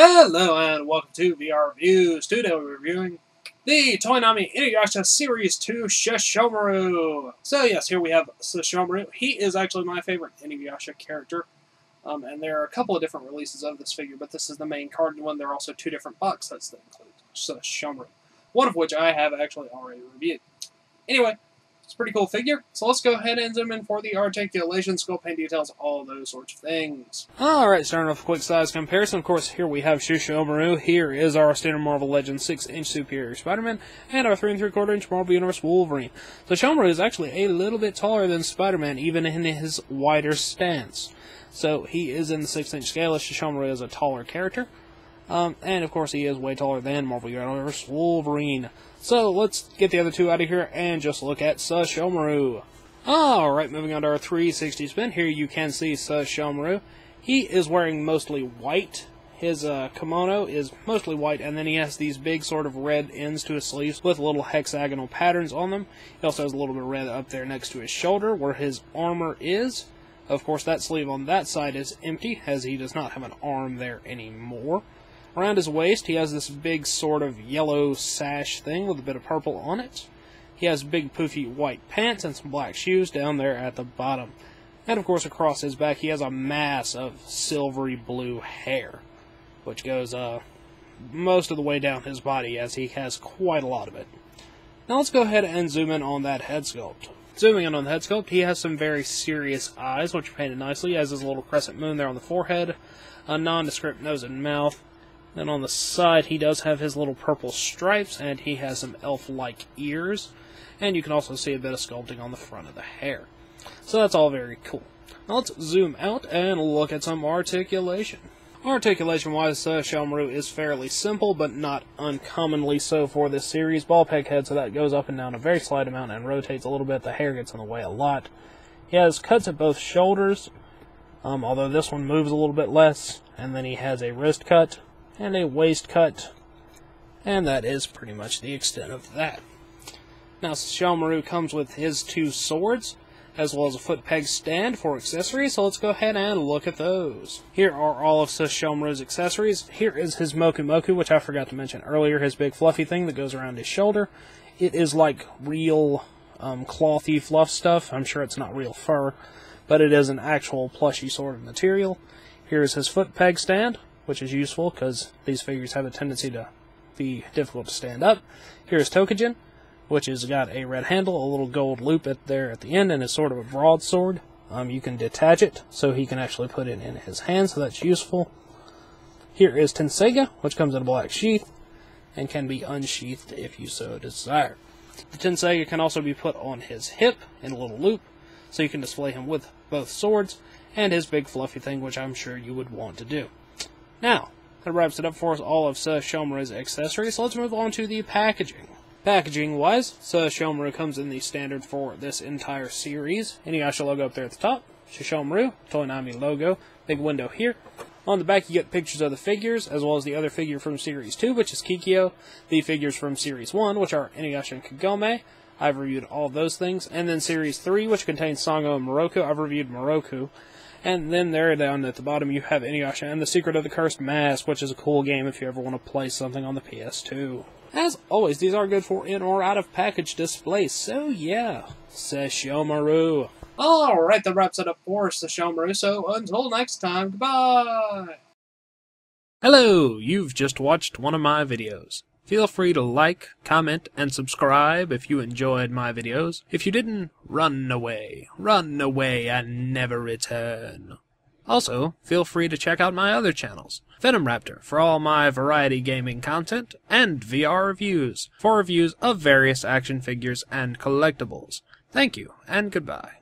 Hello and welcome to VR Reviews. Today we're reviewing the Toonami InuYasha Series 2 Sesshomaru. So yes, here we have Sesshomaru. He is actually my favorite InuYasha character. And there are a couple of different releases of this figure, but this is the main card one. There are also two different box sets that include Sesshomaru, one of which I have actually already reviewed. Anyway, it's a pretty cool figure, so let's go ahead and zoom in for the articulation, sculpt, paint details, all those sorts of things. Alright, starting off with a quick size comparison. Of course, here we have Sesshomaru. Here is our standard Marvel Legends 6-inch Superior Spider-Man, and our 3 3/4-inch Marvel Universe Wolverine. So Sesshomaru is actually a little bit taller than Spider-Man, even in his wider stance. So he is in the 6-inch scale, as Sesshomaru is a taller character. And of course he is way taller than Marvel Universe Wolverine. So let's get the other two out of here and just look at Sesshomaru. Alright, moving on to our 360 spin. Here you can see Sesshomaru. He is wearing mostly white. His kimono is mostly white, and then he has these big sort of red ends to his sleeves with little hexagonal patterns on them. He also has a little bit of red up there next to his shoulder where his armor is. Of course, that sleeve on that side is empty, as he does not have an arm there anymore. Around his waist, he has this big sort of yellow sash thing with a bit of purple on it. He has big poofy white pants and some black shoes down there at the bottom. And of course, across his back, he has a mass of silvery blue hair, which goes most of the way down his body, as he has quite a lot of it. Now let's go ahead and zoom in on that head sculpt. Zooming in on the head sculpt, he has some very serious eyes, which are painted nicely. He has his little crescent moon there on the forehead, a nondescript nose and mouth. Then on the side, he does have his little purple stripes, and he has some elf-like ears. And you can also see a bit of sculpting on the front of the hair. So that's all very cool. Now let's zoom out and look at some articulation. Articulation-wise, Sesshomaru is fairly simple, but not uncommonly so for this series. Ball peg head, so that goes up and down a very slight amount and rotates a little bit. The hair gets in the way a lot. He has cuts at both shoulders, although this one moves a little bit less. And then he has a wrist cut and a waist cut, and that is pretty much the extent of that. Now, Sesshomaru comes with his two swords, as well as a foot peg stand for accessories, so let's go ahead and look at those. Here are all of Sesshomaru's accessories. Here is his Moku Moku, which I forgot to mention earlier, his big fluffy thing that goes around his shoulder. It is like real clothy fluff stuff. I'm sure it's not real fur, but it is an actual plushy sort of material. Here's his foot peg stand, which is useful because these figures have a tendency to be difficult to stand up. Here's Tokujin, which has got a red handle, a little gold loop there at the end, and is sort of a broadsword. You can detach it, so he can actually put it in his hand, so that's useful. Here is Tenseiga, which comes in a black sheath, and can be unsheathed if you so desire. The Tenseiga can also be put on his hip in a little loop, so you can display him with both swords, and his big fluffy thing, which I'm sure you would want to do. Now, that wraps it up for us, all of Sesshomaru's accessories, so let's move on to the packaging. Packaging-wise, Sesshomaru comes in the standard for this entire series. InuYasha logo up there at the top, Sesshomaru, Toonami logo, big window here. On the back you get pictures of the figures, as well as the other figure from Series 2, which is Kikyo, the figures from Series 1, which are InuYasha and Kagome. I've reviewed all of those things. And then Series 3, which contains Sango and Moroku. I've reviewed Moroku. And then there down at the bottom you have InuYasha and the Secret of the Cursed Mask, which is a cool game if you ever want to play something on the PS2. As always, these are good for in or out of package display, so yeah, Sesshomaru. Alright, that wraps it up for Sesshomaru, so until next time, goodbye! Hello, you've just watched one of my videos. Feel free to like, comment, and subscribe if you enjoyed my videos. If you didn't, run away and never return. Also, feel free to check out my other channels, Venom Raptor for all my variety gaming content, and VR Reviews for reviews of various action figures and collectibles. Thank you, and goodbye.